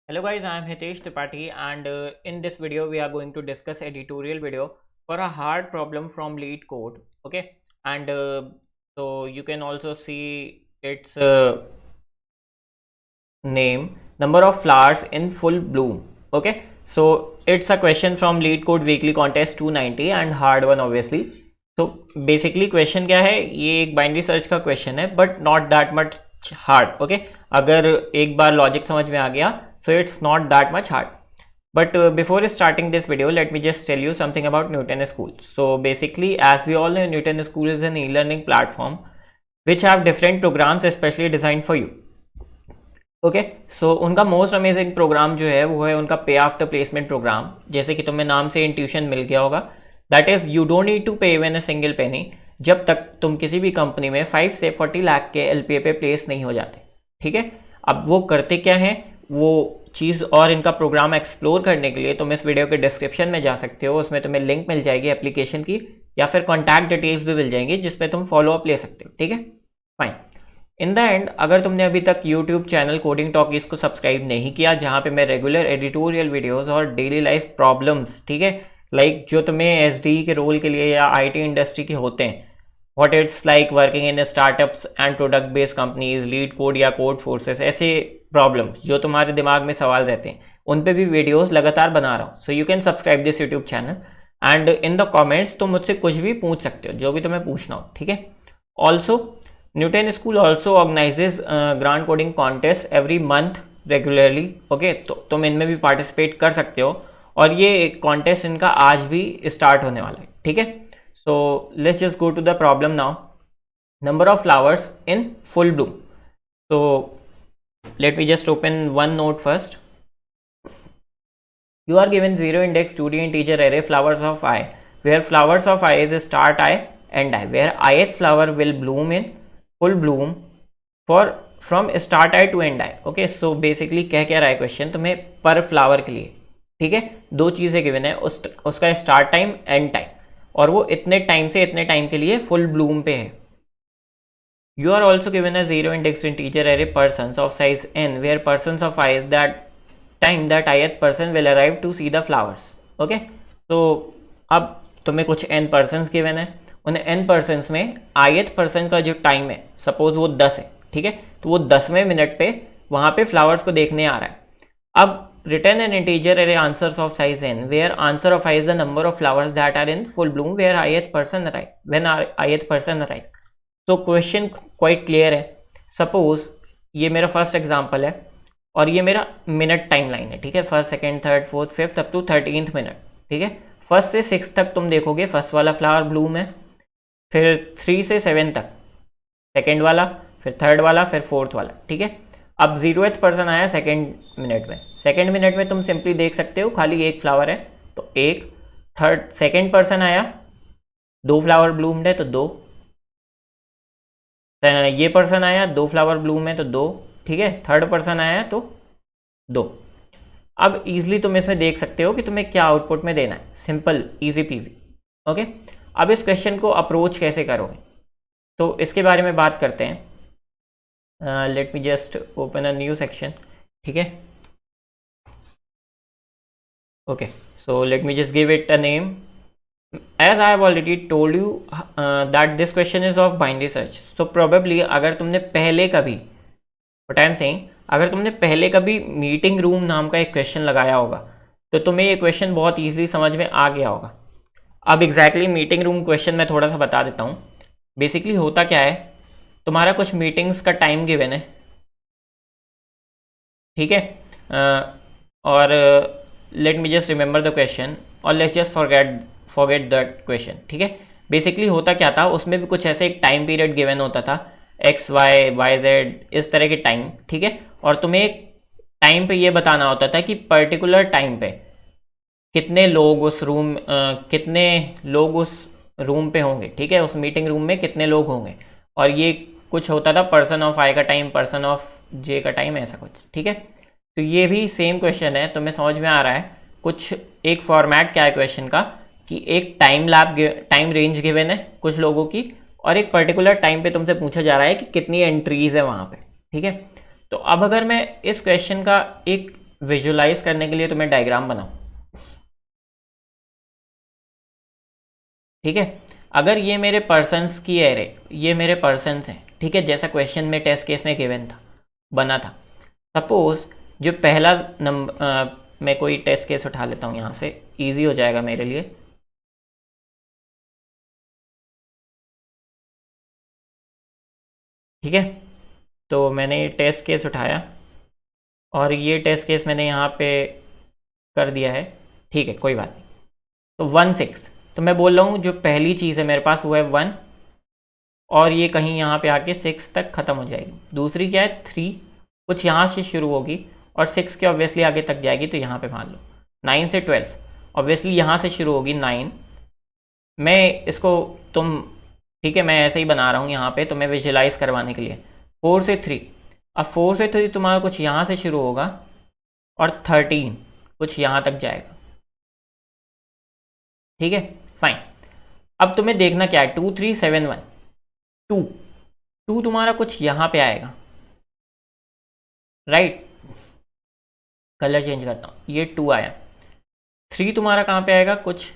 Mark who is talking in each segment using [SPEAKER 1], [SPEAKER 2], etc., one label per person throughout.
[SPEAKER 1] Hello guys, I am Hitesh Tripathi and in this video we are going to discuss editorial video for a hard problem from lead code. Okay, and so you can also see its name, number of flowers in full bloom. Okay, so it's a question from lead code weekly contest 290 and hard one obviously. तो basically question क्या है, ये एक binary search का question है but not that much hard. Okay, अगर एक बार logic समझ में आ गया so it's not that much hard. But before starting this video, let me just tell you something about Newton School. So basically, as we all know, Newton School is an e-learning platform which have different programs especially designed for you. Okay, so उनका most amazing programme जो है वो है उनका पे after placement programme. जैसे कि तुम्हें नाम से इंट्यूशन मिल गया होगा, that is you don't need to pay even a single penny जब तक तुम किसी भी कंपनी में 5 से 40 लाख के एलपीए पे प्लेस नहीं हो जाते. ठीक है, अब वो करते क्या है वो चीज़ और इनका प्रोग्राम एक्सप्लोर करने के लिए तुम इस वीडियो के डिस्क्रिप्शन में जा सकते हो. उसमें तुम्हें लिंक मिल जाएगी एप्लीकेशन की या फिर कॉन्टैक्ट डिटेल्स भी मिल जाएंगी जिसपे तुम फॉलो अप ले सकते हो. ठीक है, फाइन. इन द एंड, अगर तुमने अभी तक यूट्यूब चैनल कोडिंग टॉकीज को सब्सक्राइब नहीं किया जहाँ पे मैं रेगुलर एडिटोरियल वीडियोस और डेली लाइफ प्रॉब्लम्स, ठीक है, लाइक जो तुम्हें एसडी के रोल के लिए या आईटी इंडस्ट्री के होते हैं, what it's like working in startups and product based companies, leet code या कोड फोर्सेस, ऐसे प्रॉब्लम्स जो तुम्हारे दिमाग में सवाल रहते हैं उन पे भी वीडियोस लगातार बना रहा हूँ. So you can subscribe this YouTube channel and in the comments तुम मुझसे कुछ भी पूछ सकते हो, जो भी तुम्हें पूछना हो. ठीक है, also Newton school also organises grand coding contest every month regularly. Okay, तो तुम इनमें भी पार्टिसिपेट कर सकते हो और ये कॉन्टेस्ट इनका आज भी स्टार्ट होने वाला है. ठीक है, so let's just go to the problem now. Number of flowers in full bloom. so let me just open one node first. You are given 0 index 2D integer array flowers of I, where flowers of I is start I and I, where ith flower will bloom in full bloom for from start I to end I. Okay, so basically कह क्या रहा है question तुम्हें पर flower के लिए. ठीक है, दो चीज़ें गिवन है, उसका स्टार्ट टाइम एंड टाइम, और वो इतने टाइम से इतने टाइम के लिए फुल ब्लूम पे है. You are also given a 0 indexed integer array persons of size n, where persons of I is that time that ith person will arrive to see the flowers. Okay, तो अब तुम्हें कुछ n persons given है, उन n persons में ith person का जो time है सपोज वो 10 है. ठीक है, तो वो 10वें मिनट पे वहाँ पे फ्लावर्स को देखने आ रहा है. अब return N integer array answers of size n, where answer of I is the number of flowers that are in full bloom where ith person arrive when ith person arrive. तो question quite clear है. Suppose ये मेरा first example है और ये मेरा minute time line है. ठीक है, first second third fourth fifth up to 13th minute. ठीक है, फर्स्ट से 6 तक तुम देखोगे फर्स्ट वाला फ्लावर ब्लूम है, फिर 3 से 7 तक सेकंड वाला, फिर थर्ड वाला, फिर फोर्थ वाला. ठीक है, अब 0th पर्सन आया सेकंड मिनट में. सेकंड मिनट में तुम सिंपली देख सकते हो खाली एक फ्लावर है तो एक. थर्ड सेकंड पर्सन आया, 2 फ्लावर ब्लूम्ड है तो 2. ये पर्सन आया, 2 फ्लावर ब्लूम है तो 2. ठीक है, थर्ड पर्सन आया तो 2. अब इजीली तुम इसमें देख सकते हो कि तुम्हें क्या आउटपुट में देना है. Simple easy PG. ओके, अब इस क्वेश्चन को अप्रोच कैसे करोगे तो इसके बारे में बात करते हैं. Late me just open a new section. ठीक है, okay, so let me just give it a name. As I have already told you that this question is of binary search. So probably अगर तुमने पहले कभी, what I am saying, अगर तुमने पहले कभी मीटिंग रूम नाम का एक क्वेश्चन लगाया होगा तो तुम्हें ये क्वेश्चन बहुत ईजिली समझ में आ गया होगा. अब एग्जैक्टली मीटिंग रूम क्वेश्चन मैं थोड़ा सा बता देता हूँ. बेसिकली होता क्या है, तुम्हारा कुछ मीटिंग्स का टाइम गिवन है. ठीक है, और let me just remember the question और let's just forget that question. ठीक है, बेसिकली होता क्या था, उसमें भी कुछ ऐसे एक टाइम पीरियड गिवन होता था, एक्स वाई वाई जेड इस तरह के टाइम. ठीक है, और तुम्हें एक टाइम पे ये बताना होता था कि पर्टिकुलर टाइम पे कितने लोग उस रूम पे होंगे. ठीक है, उस मीटिंग रूम में कितने लोग होंगे, और ये कुछ होता था पर्सन ऑफ आई का टाइम, पर्सन ऑफ जे का टाइम, ऐसा कुछ. ठीक है, तो ये भी सेम क्वेश्चन है, तुम्हें समझ में आ रहा है. कुछ एक फॉर्मेट क्या है क्वेश्चन का कि एक टाइम रेंज गिवन है कुछ लोगों की, और एक पर्टिकुलर टाइम पे तुमसे पूछा जा रहा है कि कितनी एंट्रीज है वहाँ पे. ठीक है, तो अब अगर मैं इस क्वेश्चन का एक विजुलाइज करने के लिए तुम्हें डायग्राम बनाओ, ठीक है। अगर ये मेरे पर्सन्स की एरे, ये मेरे पर्सन्स हैं, ठीक है, जैसा क्वेश्चन में टेस्ट केस में गिवन था, बना था। सपोज जो पहला नंबर, मैं कोई टेस्ट केस उठा लेता हूँ यहाँ से, इजी हो जाएगा मेरे लिए। ठीक है, तो मैंने ये टेस्ट केस उठाया और ये टेस्ट केस मैंने यहाँ पे कर दिया है, ठीक है, कोई बात नहीं। तो 1 6, तो मैं बोल रहा हूँ जो पहली चीज़ है मेरे पास वो है 1, और ये कहीं यहाँ पे आके 6 तक ख़त्म हो जाएगी। दूसरी क्या है 3, कुछ यहाँ से शुरू होगी और 6 के ऑब्वियसली आगे तक जाएगी, तो यहाँ पे मान लो 9 से 12 ऑब्वियसली यहाँ से शुरू होगी 9। मैं इसको तुम, ठीक है, मैं ऐसे ही बना रहा हूँ यहाँ पे तुम्हें विजुलाइज करवाने के लिए। 4 से 3, अब 4 से 3 तुम्हारा कुछ यहाँ से शुरू होगा और 13 कुछ यहाँ तक जाएगा, ठीक है, फाइन। अब तुम्हें देखना क्या है, 2 3 7 1, 2 2 तुम्हारा कुछ यहाँ पे आएगा, राइट। कलर चेंज करता हूँ, ये 2 आया। 3 तुम्हारा कहाँ पे आएगा, कुछ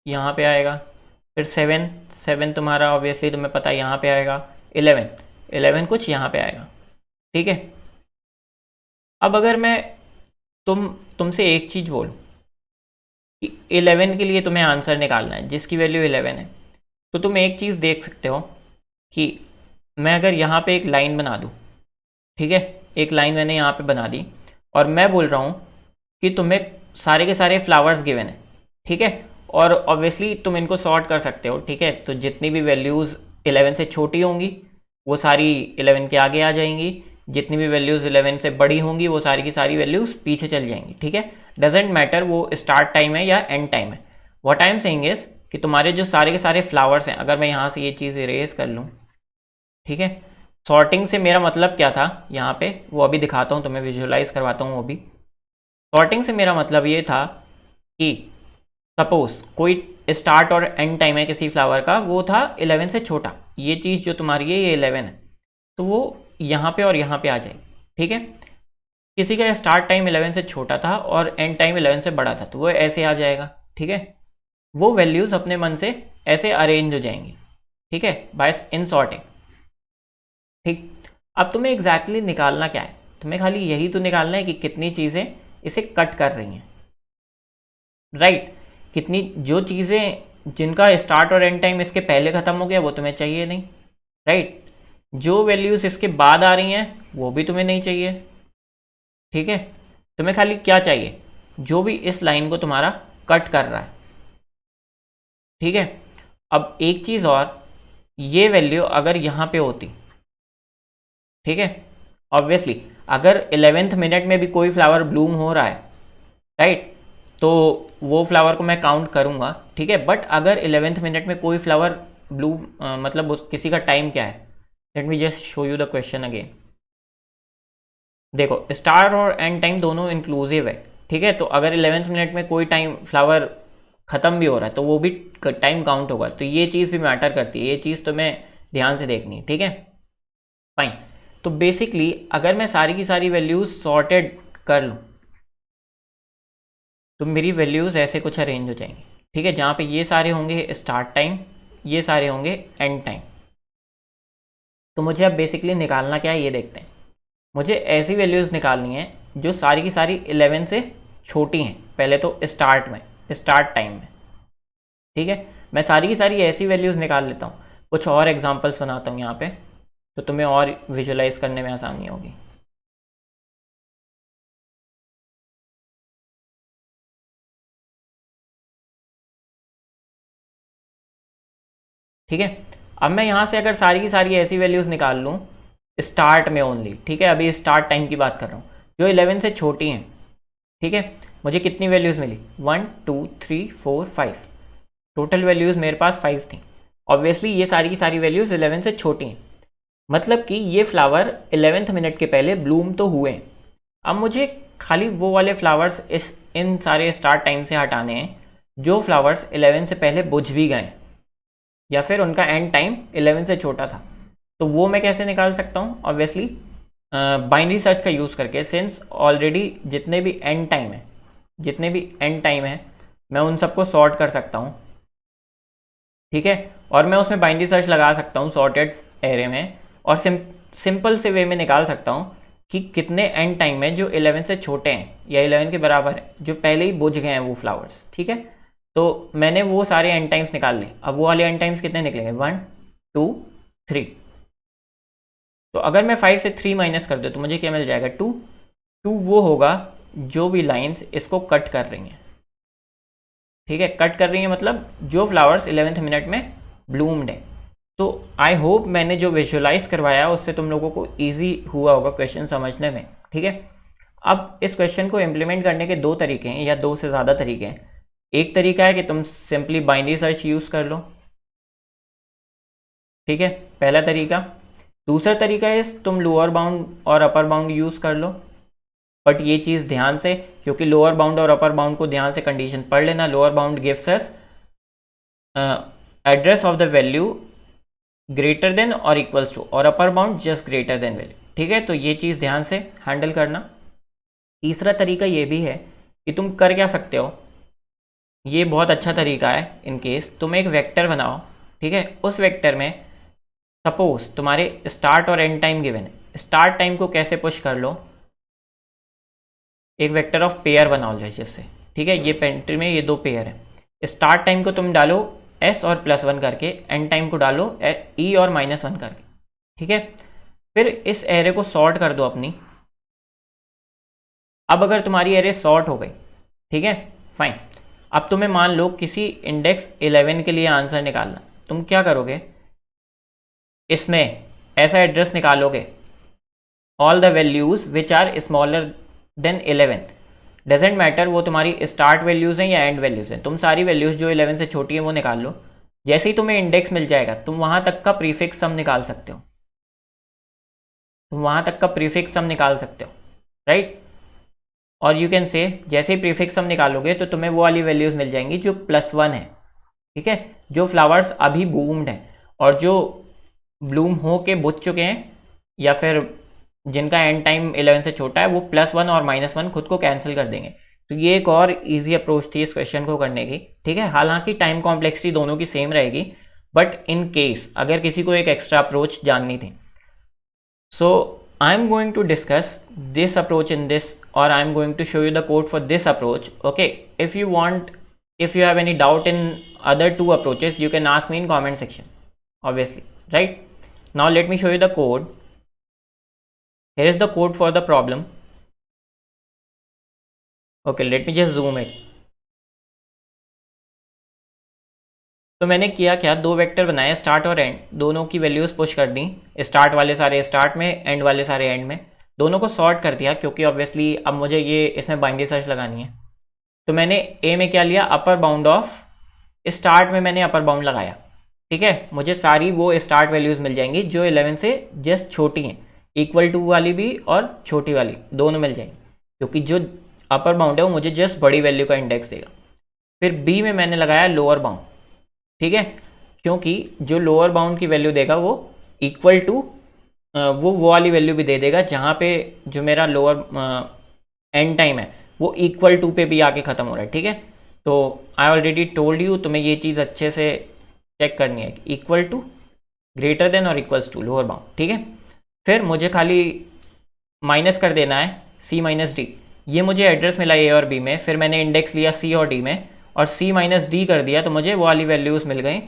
[SPEAKER 1] यहाँ पे आएगा। फिर 7 7 तुम्हारा ऑब्वियसली तुम्हें पता है यहाँ पे आएगा। 11 11 कुछ यहाँ पे आएगा, ठीक है। अब अगर मैं तुमसे एक चीज़ बोलूँ कि 11 के लिए तुम्हें आंसर निकालना है जिसकी वैल्यू 11 है, तो तुम एक चीज़ देख सकते हो कि मैं अगर यहाँ पे एक लाइन बना दूँ, ठीक है, एक लाइन मैंने यहाँ पे बना दी और मैं बोल रहा हूँ कि तुम्हें सारे के सारे फ्लावर्स गिवन है, ठीक है, और ऑब्वियसली तुम इनको सॉर्ट कर सकते हो, ठीक है। तो जितनी भी वैल्यूज़ 11 से छोटी होंगी वो सारी 11 के आगे आ जाएंगी, जितनी भी वैल्यूज़ 11 से बड़ी होंगी वो सारी की सारी वैल्यूज़ पीछे चल जाएंगी, ठीक है। डजेंट मैटर वो स्टार्ट टाइम है या एंड टाइम है। What I am saying is कि तुम्हारे जो सारे के सारे फ्लावर्स हैं, अगर मैं यहाँ से ये चीज़ इरेज कर लूँ, ठीक है, सॉर्टिंग से मेरा मतलब क्या था यहाँ पे वो अभी दिखाता हूँ तुम्हें, विजुलाइज करवाता हूँ वो भी। सॉर्टिंग से मेरा मतलब ये था कि सपोज कोई स्टार्ट और एंड टाइम है किसी फ्लावर का, वो था 11 से छोटा, ये चीज़ जो तुम्हारी है ये 11 है, तो वो यहाँ पे और यहाँ पे आ जाएगी, ठीक है। किसी का स्टार्ट टाइम 11 से छोटा था और एंड टाइम 11 से बड़ा था, तो वो ऐसे आ जाएगा, ठीक है। वो वैल्यूज़ अपने मन से ऐसे अरेंज हो जाएंगी, ठीक है, बाय इन सॉर्टिंग, ठीक। अब तुम्हें एग्जैक्टली निकालना क्या है, तुम्हें खाली यही तो निकालना है कि कितनी चीज़ें इसे कट कर रही हैं, राइट। कितनी जो चीज़ें जिनका स्टार्ट और एंड टाइम इसके पहले ख़त्म हो गया वो तुम्हें चाहिए नहीं, राइट। जो वैल्यूज़ इसके बाद आ रही हैं वो भी तुम्हें नहीं चाहिए, ठीक है। तुम्हें खाली क्या चाहिए, जो भी इस लाइन को तुम्हारा कट कर रहा है, ठीक है। अब एक चीज़ और, ये वैल्यू अगर यहाँ पे होती, ठीक है, ऑब्वियसली अगर 11th मिनट में भी कोई फ्लावर ब्लूम हो रहा है, राइट, तो वो फ्लावर को मैं काउंट करूँगा, ठीक है। बट अगर 11th मिनट में कोई फ्लावर ब्लू मतलब किसी का टाइम क्या है, late me just show you the question again. देखो स्टार्ट और एंड टाइम दोनों इंक्लूसिव है, ठीक है। तो अगर 11th मिनट में कोई टाइम फ्लावर ख़त्म भी हो रहा है तो वो भी टाइम काउंट होगा, तो ये चीज़ भी मैटर करती है, ये चीज़ तुम्हें ध्यान से देखनी है, ठीक है, फाइन। तो बेसिकली अगर मैं सारी की सारी वैल्यूज सॉर्टेड कर लूँ तो मेरी वैल्यूज़ ऐसे कुछ अरेंज हो जाएंगी, ठीक है, जहाँ पे ये सारे होंगे स्टार्ट टाइम, ये सारे होंगे एंड टाइम। तो मुझे अब बेसिकली निकालना क्या है ये देखते हैं। मुझे ऐसी वैल्यूज़ निकालनी है जो सारी की सारी 11 से छोटी हैं, पहले तो स्टार्ट में, स्टार्ट टाइम में, ठीक है। मैं सारी की सारी ऐसी वैल्यूज़ निकाल लेता हूँ, कुछ और एग्जांपल्स बनाता हूँ यहाँ पे, तो तुम्हें और विजुलाइज करने में आसानी होगी। ठीक है, अब मैं यहाँ से अगर सारी की सारी ऐसी वैल्यूज़ निकाल लूँ स्टार्ट में ओनली, ठीक है, अभी स्टार्ट टाइम की बात कर रहा हूँ, जो 11 से छोटी हैं, ठीक है। मुझे कितनी वैल्यूज़ मिली, 1 2 3 4 5, टोटल वैल्यूज़ मेरे पास 5 थी। ऑब्वियसली ये सारी की सारी वैल्यूज़ 11 से छोटी हैं, मतलब कि ये फ्लावर 11th मिनट के पहले ब्लूम तो हुए हैं। अब मुझे खाली वो वाले फ्लावर्स इन सारे स्टार्ट टाइम से हटाने हैं जो फ्लावर्स 11 से पहले बुझ भी गए या फिर उनका एंड टाइम 11 से छोटा था। तो वो मैं कैसे निकाल सकता हूँ, ऑब्वियसली बाइनरी सर्च का यूज़ करके, सिंस ऑलरेडी जितने भी एंड टाइम है मैं उन सबको सॉर्ट कर सकता हूँ, ठीक है। और मैं उसमें बाइनरी सर्च लगा सकता हूँ सॉर्टेड एरे में, और सिंपल से वे में निकाल सकता हूँ कि कितने एंड टाइम है जो 11 से छोटे हैं या 11 के बराबर है, जो पहले ही बुझ गए हैं वो फ्लावर्स, ठीक है। तो मैंने वो सारे एंड टाइम्स निकाल लिए। अब वो वाले एंड टाइम्स कितने निकलेंगे, 1 2 3। तो अगर मैं 5 से 3 माइनस कर दूँ तो मुझे क्या मिल जाएगा, 2। 2 वो होगा जो भी लाइंस इसको कट कर रही हैं, ठीक है। कट कर रही हैं मतलब जो फ्लावर्स 11th मिनट में ब्लूम्ड है। तो आई होप मैंने जो विजुअलाइज करवाया उससे तुम लोगों को ईजी हुआ होगा क्वेश्चन समझने में, ठीक है। अब इस क्वेश्चन को इम्प्लीमेंट करने के दो तरीके हैं या दो से ज़्यादा तरीके हैं। एक तरीका है कि तुम सिंपली बाइनरी सर्च यूज़ कर लो, ठीक है, पहला तरीका। दूसरा तरीका है तुम लोअर बाउंड और अपर बाउंड यूज़ कर लो, बट ये चीज़ ध्यान से, क्योंकि लोअर बाउंड और अपर बाउंड को ध्यान से कंडीशन पढ़ लेना। Lower bound gives us address of the value greater than और इक्वल्स टू, और upper bound just greater than value, ठीक है। तो ये चीज़ ध्यान से हैंडल करना। तीसरा तरीका ये भी है कि तुम कर क्या सकते हो, ये बहुत अच्छा तरीका है। इन केस तुम एक वेक्टर बनाओ, ठीक है। उस वेक्टर में सपोज तुम्हारे स्टार्ट और एंड टाइम गिवन है। स्टार्ट टाइम को कैसे पुश कर लो, एक वेक्टर ऑफ पेयर बनाओ जैसे, ठीक है। ये पेंट्री में ये दो पेयर है। स्टार्ट टाइम को तुम डालो s और +1 करके, एंड टाइम को डालो e और -1 करके, ठीक है। फिर इस एरे को सॉर्ट कर दो अपनी। अब अगर तुम्हारी एरे सॉर्ट हो गई, ठीक है, फाइन। अब तुम्हें मान लो किसी इंडेक्स 11 के लिए आंसर निकालना, तुम क्या करोगे, इसमें ऐसा एड्रेस निकालोगे, all the values which are smaller than 11, doesn't matter वो तुम्हारी स्टार्ट वैल्यूज हैं या एंड वैल्यूज हैं, तुम सारी वैल्यूज जो 11 से छोटी है वो निकाल लो। जैसे ही तुम्हें इंडेक्स मिल जाएगा तुम वहां तक का प्रीफिक्स सम निकाल सकते हो, राइट। और यू कैन से जैसे ही प्रीफिक्स सम निकालोगे तो तुम्हें वो वाली वैल्यूज मिल जाएंगी जो +1 है, ठीक है, जो फ्लावर्स अभी बूम्ड हैं और जो ब्लूम हो के बुझ चुके हैं, या फिर जिनका एंड टाइम 11 से छोटा है, वो +1 और -1 खुद को कैंसिल कर देंगे। तो ये एक और इजी अप्रोच थी इस क्वेश्चन को करने की, ठीक है। हालांकि टाइम कॉम्प्लेक्सिटी दोनों की सेम रहेगी, बट इन केस अगर किसी को एक एक्स्ट्रा अप्रोच जाननी थी, so I am going to discuss this approach in this, or I am going to show you the code for this approach. Okay, if you have any doubt in other two approaches, you can ask me in comment section, obviously, right? Now let me show you the code. Here is the code for the problem. Okay, let me just zoom it. तो मैंने किया क्या, दो vector बनाए, start और and, दोनों की values push कर दी। स्टार्ट वाले सारे स्टार्ट में, एंड वाले सारे एंड में, दोनों को सॉर्ट कर दिया, क्योंकि ऑब्वियसली अब मुझे ये इसमें बाइनरी सर्च लगानी है। तो मैंने ए में क्या लिया, अपर बाउंड ऑफ, स्टार्ट में मैंने अपर बाउंड लगाया, ठीक है। मुझे सारी वो स्टार्ट वैल्यूज मिल जाएंगी जो 11 से जस्ट छोटी हैं, इक्वल टू वाली भी और छोटी वाली दोनों मिल जाएंगी, क्योंकि जो अपर बाउंड है वो मुझे जस्ट बड़ी वैल्यू का इंडेक्स देगा। फिर बी में मैंने लगाया लोअर बाउंड, ठीक है, क्योंकि जो लोअर बाउंड की वैल्यू देगा वो इक्वल टू वो वाली वैल्यू भी दे देगा जहाँ पे जो मेरा लोअर एंड टाइम है वो इक्वल टू पे भी आके ख़त्म हो रहा है, ठीक है। तो आई ऑलरेडी टोल्ड यू, तुम्हें ये चीज़ अच्छे से चेक करनी है, इक्वल टू, ग्रेटर देन और इक्वल्स टू लोअर बाउंड, ठीक है। फिर मुझे खाली माइनस कर देना है सी माइनस डी, ये मुझे एड्रेस मिला ए और बी में, फिर मैंने इंडेक्स लिया सी और डी में और सी माइनस डी कर दिया, तो मुझे वो वाली वैल्यूज़ मिल गई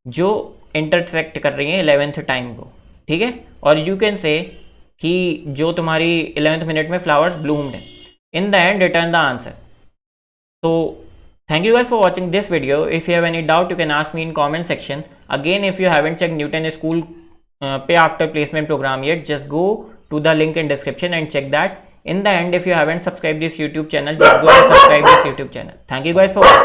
[SPEAKER 1] जो इंटरसेक्ट कर रही हैं 11th टाइम को, ठीक है। और यू कैन से कि जो तुम्हारी 11th मिनट में फ्लावर्स ब्लूम्ड है, in the end return the answer. तो thank you guys for watching this video. If you have any doubt, you can ask me in comment section. Again, if you haven't checked Newton School pay after placement program yet, just go to the link in description and check that. In the end, if you haven't subscribed this YouTube channel, just go and subscribe this YouTube channel. Thank you guys for watching.